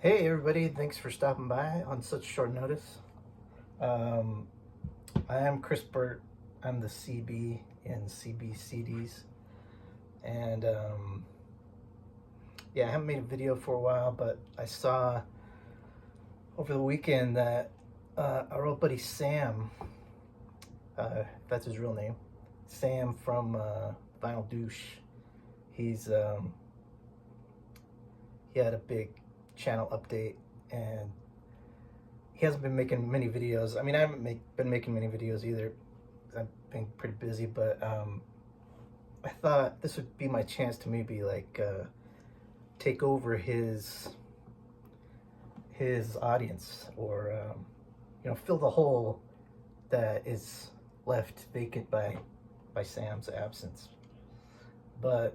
Hey everybody, thanks for stopping by on such short notice. Um, I am Chris Burt. I'm the CB in CBCDs. And yeah, I haven't made a video for a while, but I saw over the weekend that our old buddy Sam, that's his real name, Sam from Vinyl Douche, he's he had a big channel update, and he hasn't been making many videos. I mean, I haven't been making many videos either. I've been pretty busy, but I thought this would be my chance to maybe like take over his audience, or fill the hole that is left vacant by Sam's absence. But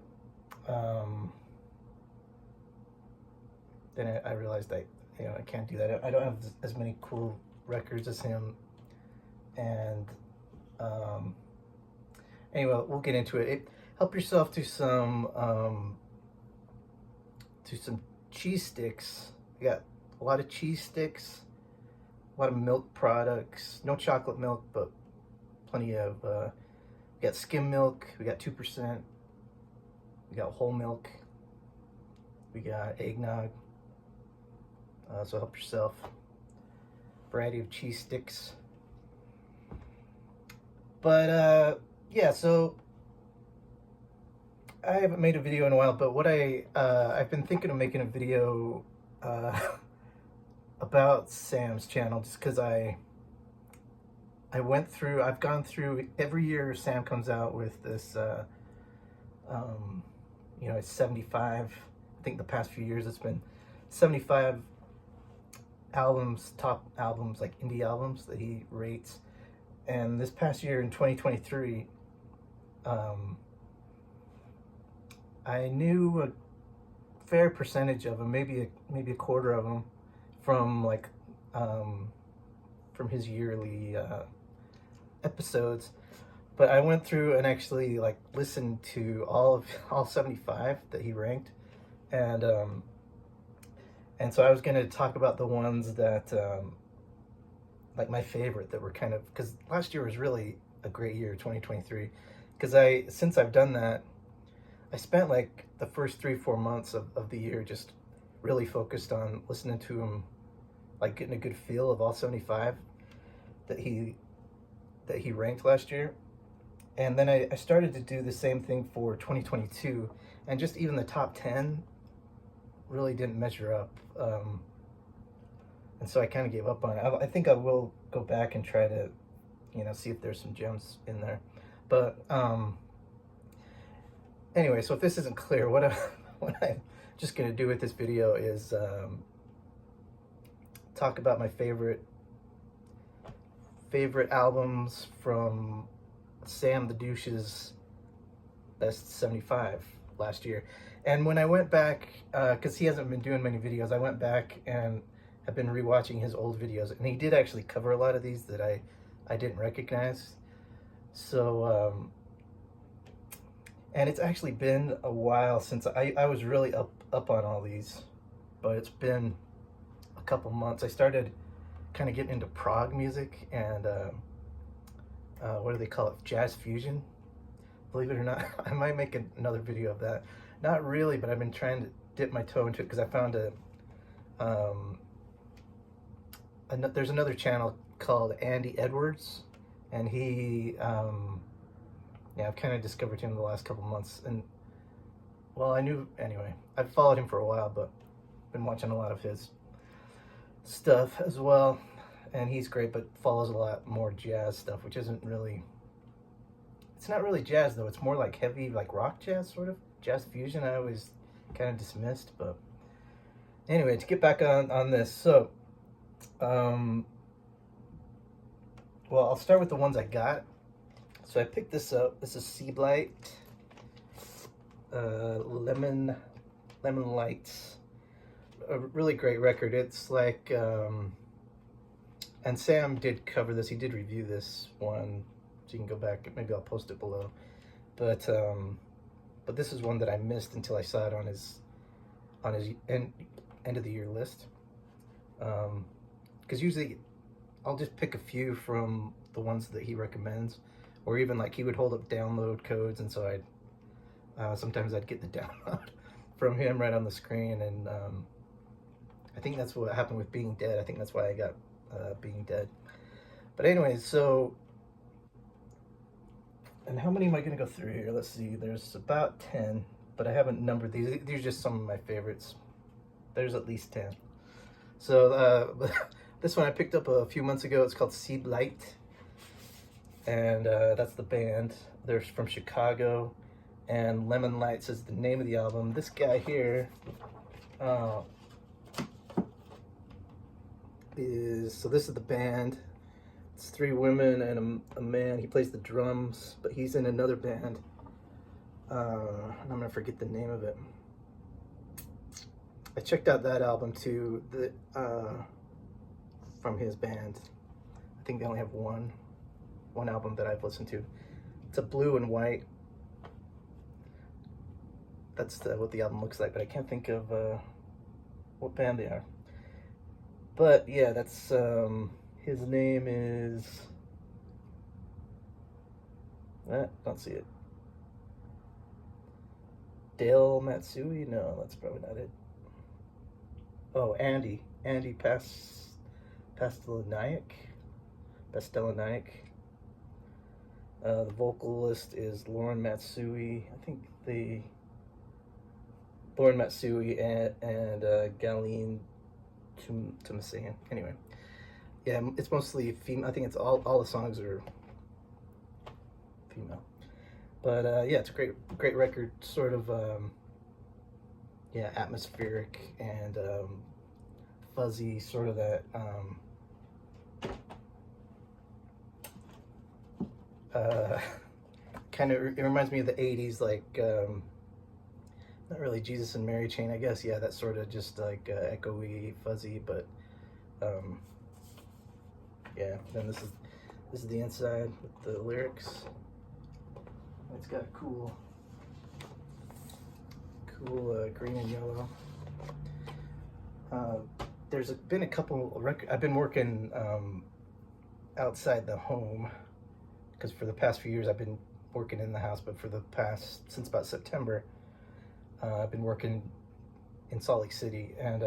then I realized I can't do that. I don't have as many cool records as him, and anyway, we'll get into it. Help yourself to some cheese sticks. We got a lot of cheese sticks, a lot of milk products. No chocolate milk, but plenty of. We got skim milk. We got 2%. We got whole milk. We got eggnog. So help yourself. Variety of cheese sticks. But yeah, so I haven't made a video in a while, but what I've been thinking of making a video about Sam's channel, just because I've gone through every year Sam comes out with this it's 75. I think the past few years it's been 75 albums, top albums, like indie albums that he rates. And this past year in 2023, I knew a fair percentage of them, maybe a quarter of them, from from his yearly episodes. But I went through and actually listened to all 75 that he ranked, and so I was going to talk about the ones that my favorite, that were kind of, because last year was really a great year, 2023, because since I've done that, I spent the first 3-4 months of the year just really focused on listening to him, getting a good feel of all 75 that he ranked last year. And then I started to do the same thing for 2022, and just even the top 10 really didn't measure up. And so I kind of gave up on it. I think I will go back and try to, see if there's some gems in there. But anyway, so if this isn't clear, what I'm just going to do with this video is talk about my favorite albums from Sam the Douche's best 75 last year. And when I went back, because he hasn't been doing many videos, I went back and have been rewatching his old videos, and he did actually cover a lot of these that I didn't recognize. So and it's actually been a while since I was really up on all these, but it's been a couple months. I started kind of getting into prog music and what do they call it? Jazz fusion. Believe it or not, I might make another video of that. Not really, but I've been trying to dip my toe into it because I found there's another channel called Andy Edwards, and he I've kind of discovered him in the last couple months, and well, I've followed him for a while, but been watching a lot of his stuff as well. And he's great, but follows a lot more jazz stuff, which isn't really, it's not really jazz though. It's more like heavy, rock jazz, sort of. Jazz fusion, I always kind of dismissed. But anyway, to get back on this. So, well, I'll start with the ones I got. So I picked this up. This is Sea Blight, Lemon Lights. A really great record. It's and Sam did cover this. He did review this one, so you can go back. Maybe I'll post it below. But this is one that I missed until I saw it on his end of the year list. Because usually I'll just pick a few from the ones that he recommends, or even like he would hold up download codes, and so sometimes I'd get the download from him right on the screen, and I think that's what happened with Being Dead. I think that's why I got Being Dead. But anyways, so, and how many am I going to go through here? Let's see. There's about 10, but I haven't numbered these. These are just some of my favorites. There's at least 10. So this one I picked up a few months ago. It's called Seed Light, and that's the band. They're from Chicago, and Lemon Lights is the name of the album. This guy here so this is the band. It's 3 women and a man. He plays the drums, but he's in another band. And I'm gonna forget the name of it. I checked out that album too, from his band. I think they only have one album that I've listened to. It's a blue and white. That's what the album looks like, but I can't think of what band they are. But yeah, that's his name is, don't see it. Dale Matsui? No, that's probably not it. Oh, Andy Pastelinaik. The vocalist is Lauren Matsui. I think Lauren Matsui and Galeen Tumasayan. Anyway, yeah, it's mostly female. I think it's all the songs are female. But yeah, it's a great record. Sort of atmospheric and fuzzy, sort of that kind of, it reminds me of the 80s, like not really Jesus and Mary Chain, I guess. Yeah, that sort of just like echoey, fuzzy, but yeah. Then this is the inside with the lyrics. It's got a cool green and yellow. There's been a couple I've been working outside the home, because for the past few years I've been working in the house, but since about September, I've been working in Salt Lake City, and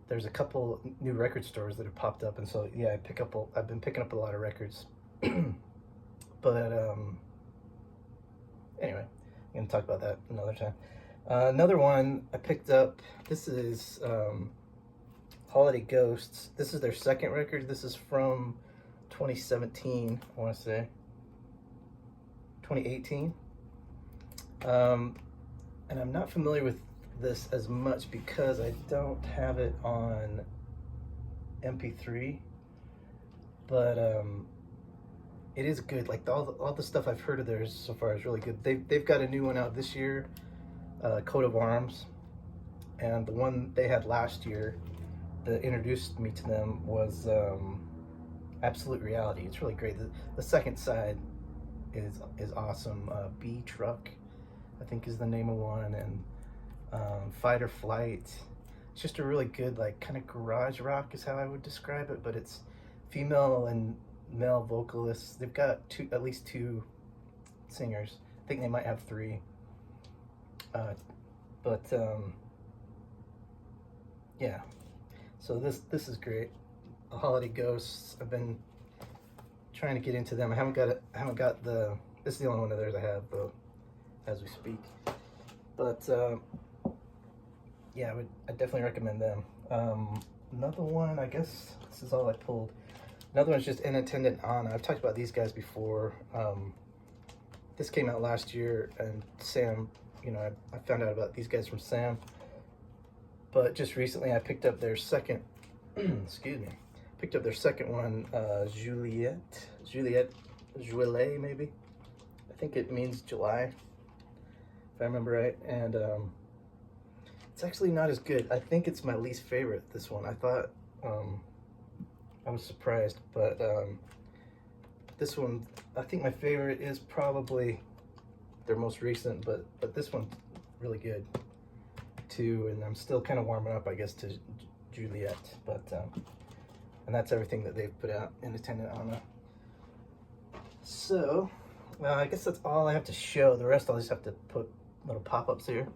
there's a couple new record stores that have popped up, and so yeah, I've been picking up a lot of records. But anyway, I'm gonna talk about that another time. Another one I picked up, this is Holiday Ghosts. This is their second record. This is from 2017, I want to say 2018. And I'm not familiar with this as much because I don't have it on MP3, but it is good. Like all the stuff I've heard of theirs so far is really good. They've got a new one out this year, Coat of Arms, and the one they had last year that introduced me to them was Absolute Reality. It's really great. The second side is awesome. B Truck, I think, is the name of one, and Fight or Flight. It's just a really good, like, kind of garage rock is how I would describe it, but it's female and male vocalists. They've got at least 2 singers. I think they might have 3. But yeah. So this is great. Holiday Ghosts. I've been trying to get into them. I haven't got this is the only one of theirs I have, though, as we speak. But yeah, I definitely recommend them. Another one, I guess this is all I pulled. Another one's just Inattendant Anna. I've talked about these guys before. This came out last year, and Sam, I found out about these guys from Sam. But just recently I picked up their second, excuse me, picked up their second one, Juliet, maybe. I think it means July, if I remember right. And it's actually not as good. I think it's my least favorite, this one. I thought, I was surprised, but this one, I think my favorite is probably their most recent, but this one's really good too, and I'm still kind of warming up, I guess, to Juliet. But and that's everything that they've put out independent on it. So I guess that's all I have to show. The rest I'll just have to put little pop-ups here.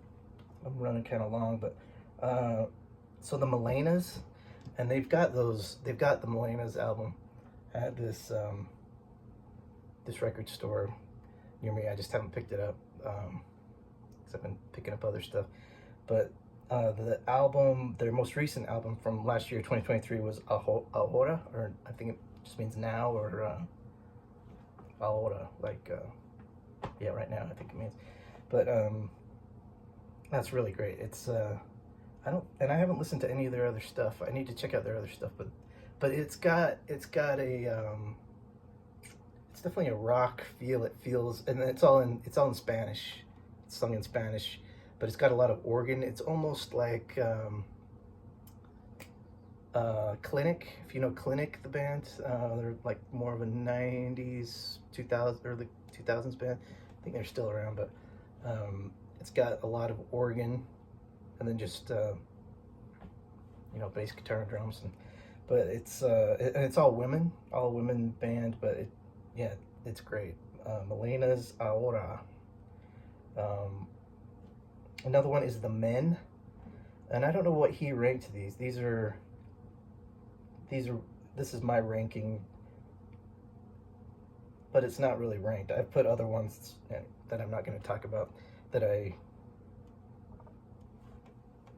I'm running kind of long, but so the Melenas, and they've got the Melenas album at this this record store near me. I just haven't picked it up because I've been picking up other stuff. But the album, their most recent album from last year, 2023, was Ahora, or I think it just means now, or Ahora, like yeah, right now I think it means. But that's really great. It's I haven't listened to any of their other stuff. I need to check out their other stuff, but it's got a it's definitely a rock feel. It feels, and it's all in Spanish. It's sung in Spanish, but it's got a lot of organ. It's almost like Clinic, if you know Clinic, the band. They're like more of a 90s, 2000, early 2000s band. I think they're still around, but it's got a lot of organ, and then just bass guitar and drums, but it's all women band, but it's great. Melena's Ahora. Another one is The Men, and I don't know what he ranked these. This is my ranking, but it's not really ranked. I've put other ones that I'm not going to talk about that I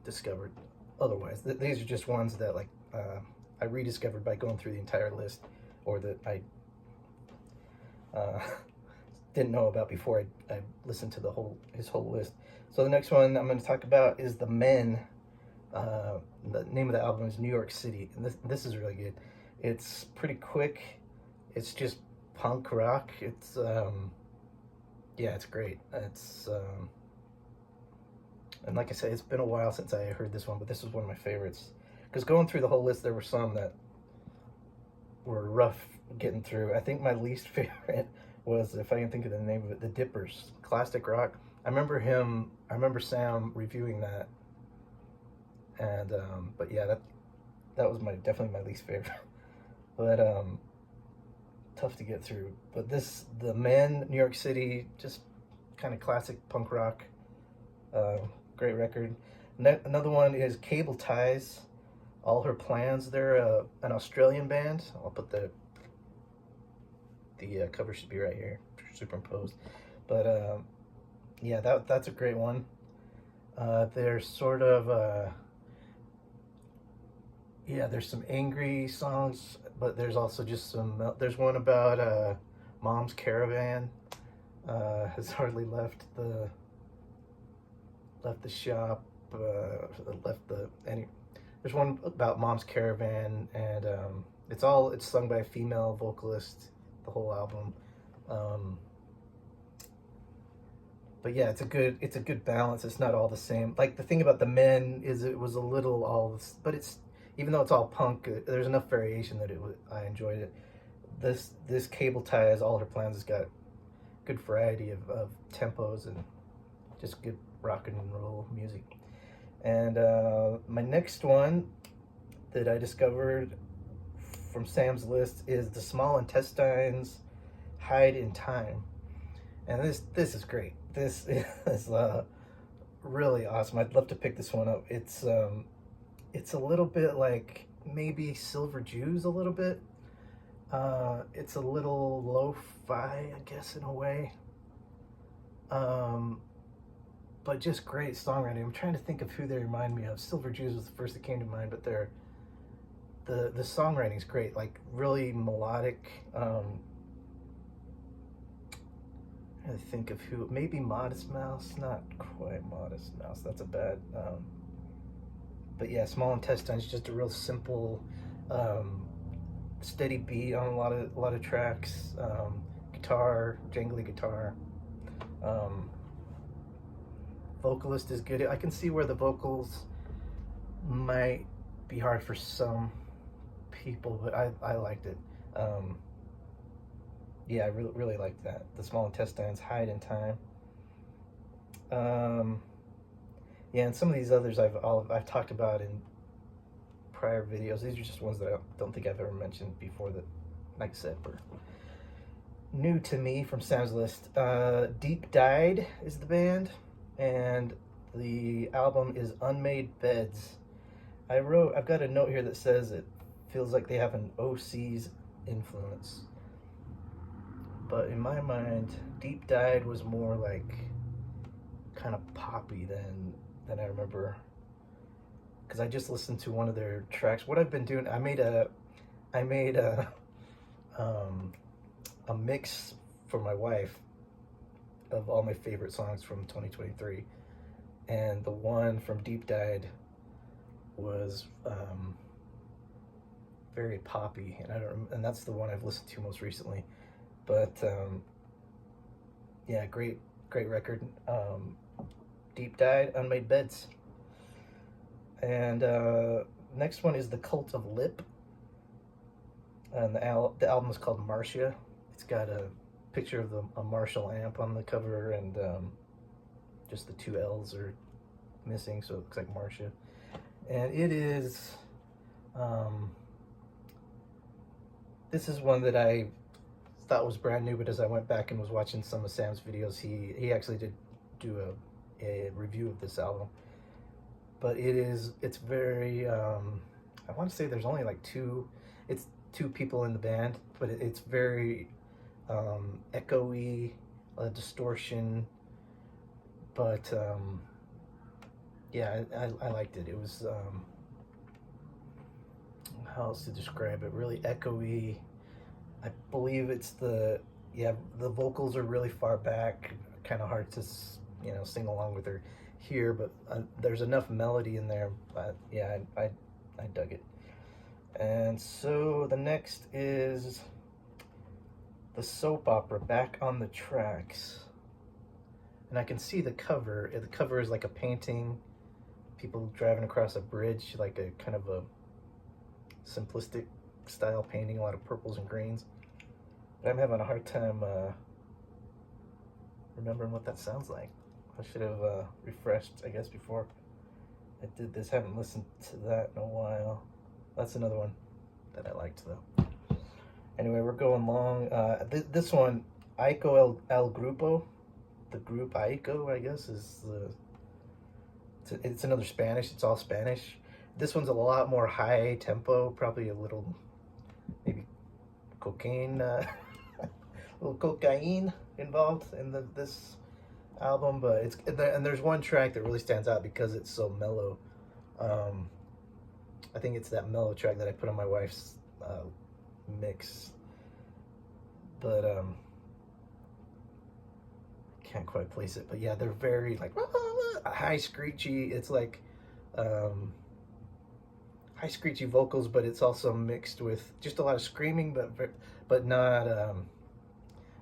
discovered otherwise. These are just ones that I rediscovered by going through the entire list, or that I didn't know about before I listened to his whole list. So the next one I'm going to talk about is The Men. The name of the album is New York City, and this is really good. It's pretty quick. It's just punk rock. It's it's great. It's and like I said, it's been a while since I heard this one, but this was one of my favorites. Because going through the whole list, there were some that were rough getting through. I think my least favorite was, if I can think of the name of it, The Dippers, classic rock. I remember Sam reviewing that, and but yeah, that was definitely my least favorite. But tough to get through. But The Men, New York City, just kind of classic punk rock. Great record. Another one is Cable Ties, All Her Plans. They're an Australian band. I'll put the cover should be right here, superimposed. But yeah, that's a great one. They're sort of there's some angry songs, but there's also just there's one about Mom's Caravan has hardly left the shop, there's one about Mom's Caravan, and it's sung by a female vocalist, the whole album. But yeah, it's a good balance. It's not all the same. Like, the thing about The Men is it was a little but it's, even though it's all punk, there's enough variation that I enjoyed it. This Cable Ties, All Her Plans, has got good variety of tempos and just good rock and roll music. And my next one that I discovered from Sam's list is The Small Intestines, Hide in Time. And this is great. This is really awesome. I'd love to pick this one up. It's a little bit like maybe Silver Jews a little bit. It's a little lo-fi, I guess, in a way. But just great songwriting. I'm trying to think of who they remind me of. Silver Jews was the first that came to mind, but the songwriting's great, like really melodic. I think of who, maybe Modest Mouse, not quite Modest Mouse. That's a bad. But yeah, Small Intestines, just a real simple, steady beat on a lot of tracks. Guitar, jangly guitar. Vocalist is good. I can see where the vocals might be hard for some people, but I liked it. Yeah, I really liked that. The Small Intestines, Hide in Time. Yeah, and some of these others I've talked about in prior videos. These are just ones that I don't think I've ever mentioned before that, like I said, were new to me from Sam's List. Deep Dyed is the band, and the album is Unmade Beds. I've got a note here that says it feels like they have an OC's influence. But in my mind, Deep Dyed was more like kind of poppy than I remember. Because I just listened to one of their tracks. What I've been doing, I made a mix for my wife of all my favorite songs from 2023, and the one from Deep Dyed was very poppy, and that's the one I've listened to most recently. But yeah, great record. Deep Dyed, Unmade Beds. And next one is The Cult of Lip, and the album is called Marcia. It's got a picture of a Marshall amp on the cover, and just the two L's are missing, so it looks like Marcia. And it is, this is one that I thought was brand new, but as I went back and was watching some of Sam's videos, he actually did do a review of this album. But it's very, I want to say there's only like two people in the band, but it's very echoey, distortion, but yeah, I liked it. It was, how else to describe it? Really echoey. I believe it's the vocals are really far back, kind of hard to, sing along with her here, but there's enough melody in there. But yeah, I dug it. And so the next is the soap opera, Back on the Tracks. And I can see the cover. The cover is like a painting, people driving across a bridge, like a kind of a simplistic style painting, a lot of purples and greens. But I'm having a hard time remembering what that sounds like. I should have refreshed, I guess, before I did this. Haven't listened to that in a while. That's another one that I liked, though. Anyway, we're going long. This one, Aiko El Grupo, the group Aiko, I guess, is it's another Spanish. It's all Spanish. This one's a lot more high tempo, probably a little, maybe cocaine, little cocaine involved in this album, but and there's one track that really stands out because it's so mellow. I think it's that mellow track that I put on my wife's mix, but can't quite place it. But yeah, they're very like high screechy. It's like high screechy vocals, but it's also mixed with just a lot of screaming, but not at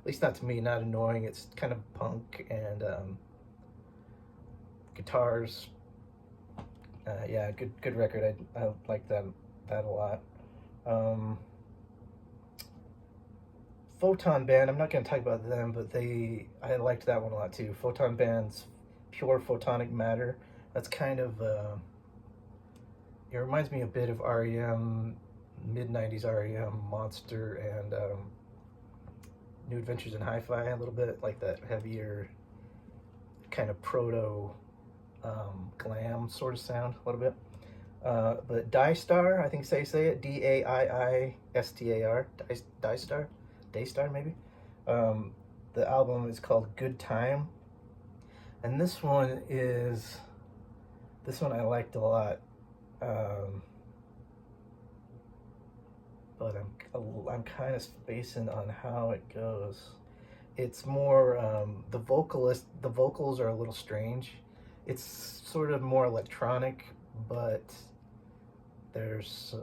least not to me, not annoying. It's kind of punk and guitars. Yeah, good record. I like that a lot. Photon Band, I'm not going to talk about them, but I liked that one a lot too. Photon Band's Pure Photonic Matter. That's kind of, it reminds me a bit of REM, mid-90s REM, Monster, and New Adventures in Hi-Fi a little bit, like that heavier kind of proto glam sort of sound a little bit. But Daystar, I think say it, Daiistar, Daystar maybe. The album is called Good Time, and this one I liked a lot. But I'm kind of spacing on how it goes. It's more the vocals are a little strange. It's sort of more electronic, but there's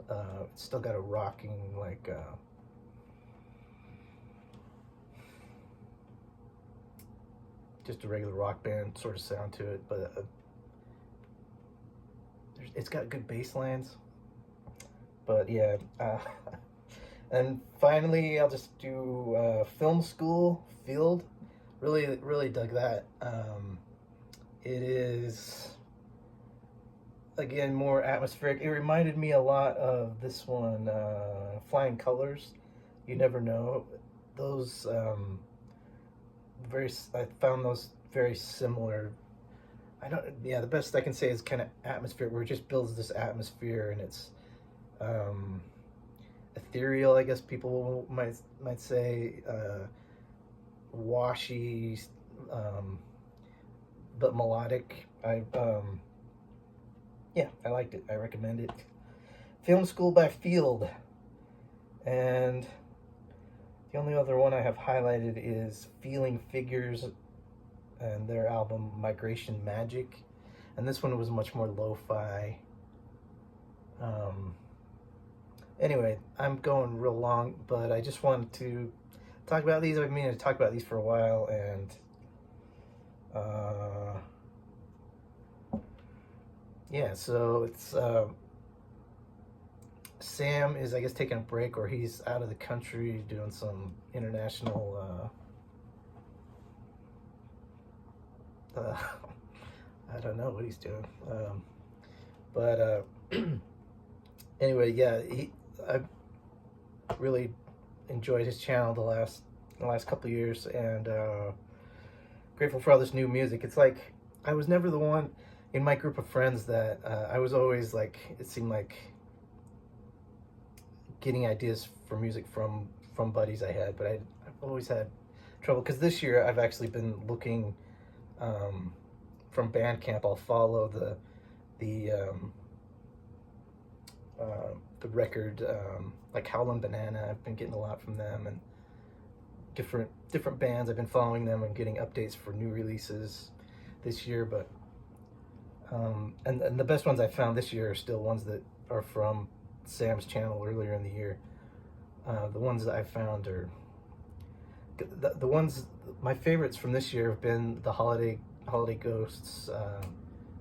it's still got a rocking, like just a regular rock band sort of sound to it, but it's got good bass lines. But yeah, and finally I'll just do Film School Field. Really dug that. It is again, more atmospheric. It reminded me a lot of this one, Flying Colors. You Never Know. Those I found those very similar. I don't. Yeah, the best I can say is kind of atmosphere, where it just builds this atmosphere, and it's um, ethereal. I guess people might say washy, um, but melodic. Yeah, I liked it. I recommend it. Film School by Field, and the only other one I have highlighted is Feeling Figures and their album Migration Magic. And this one was much more lo-fi. Anyway, I'm going real long, but I just wanted to talk about these. I've been meaning to talk about these for a while, and yeah, so it's Sam is, I guess, taking a break, or he's out of the country doing some international I don't know what he's doing, but anyway, yeah, I really enjoyed his channel the last couple of years, and grateful for all this new music. It's like I was never the one in my group of friends that I was always like, it seemed like, getting ideas for music from buddies I had, but I've always had trouble, because this year I've actually been looking from Bandcamp. I'll follow the record, like Howlin' Banana. I've been getting a lot from them, and different bands. I've been following them and getting updates for new releases this year, but and the best ones I found this year are still ones that are from Sam's channel earlier in the year. The ones that I found are the ones, my favorites from this year have been the Holiday Ghosts,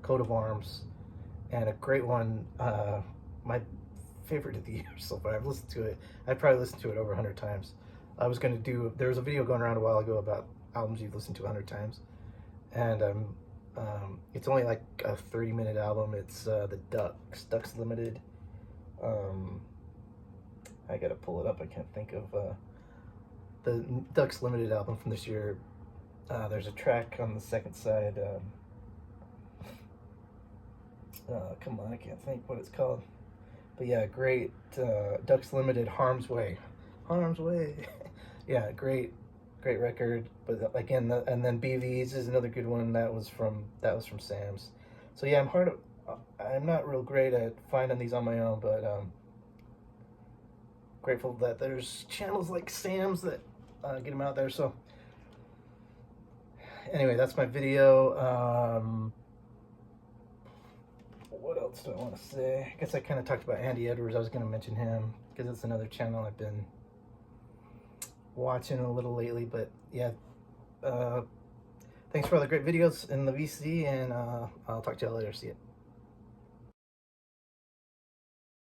Coat of Arms, and a great one, my favorite of the year so far. I've listened to it. I've probably listened to it over 100 times. There was a video going around a while ago about albums you've listened to 100 times, and it's only like a 30-minute album. It's the Ducks Limited. I gotta pull it up. I can't think of the Ducks Limited album from this year. There's a track on the second side. Come on, I can't think what it's called. But yeah, great. Ducks Limited, Harm's Way. Yeah, great record. But again, and then BV's is another good one. That was from Sam's. So yeah, I'm not real great at finding these on my own, but grateful that there's channels like Sam's that get them out there. So anyway, that's my video. What else do I want to say? I guess I kind of talked about Andy Edwards. I was going to mention him because it's another channel I've been watching a little lately. But yeah, thanks for all the great videos in the VC, and I'll talk to you all later. See ya.